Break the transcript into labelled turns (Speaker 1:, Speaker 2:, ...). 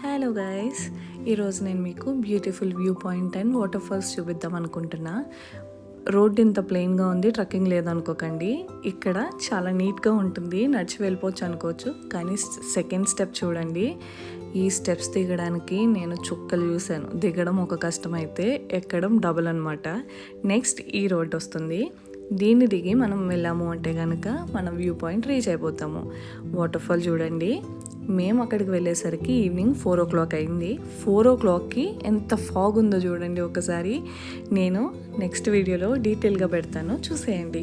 Speaker 1: Hello guys, ఈరోజు నేను మీకు beautiful view point and water falls చూపిద్దాం అనుకుంటున్నా. రోడ్ ఇంత ప్లెయిన్గా ఉంది, ట్రక్కింగ్ లేదనుకోకండి. ఇక్కడ చాలా నీట్గా ఉంటుంది, నడిచి వెళ్ళిపోవచ్చు అనుకోవచ్చు. కానీ సెకండ్ స్టెప్ చూడండి. ఈ స్టెప్స్ దిగడానికి నేను చుక్కలు చూశాను. దిగడం ఒక కష్టమైతే ఎక్కడం డబుల్ అనమాట. నెక్స్ట్ ఈ రోడ్ వస్తుంది, దీన్ని దిగి మనం వెళ్ళాము అంటే కనుక మనం వ్యూ పాయింట్ రీచ్ అయిపోతాము. వాటర్ ఫాల్ చూడండి. మేము అక్కడికి వెళ్ళేసరికి ఈవినింగ్ 4 o'clock అయింది. 4 o'clockకి ఎంత ఫాగ్ ఉందో చూడండి ఒకసారి. నేను నెక్స్ట్ వీడియోలో డీటెయిల్గా పెడతాను, చూసేయండి.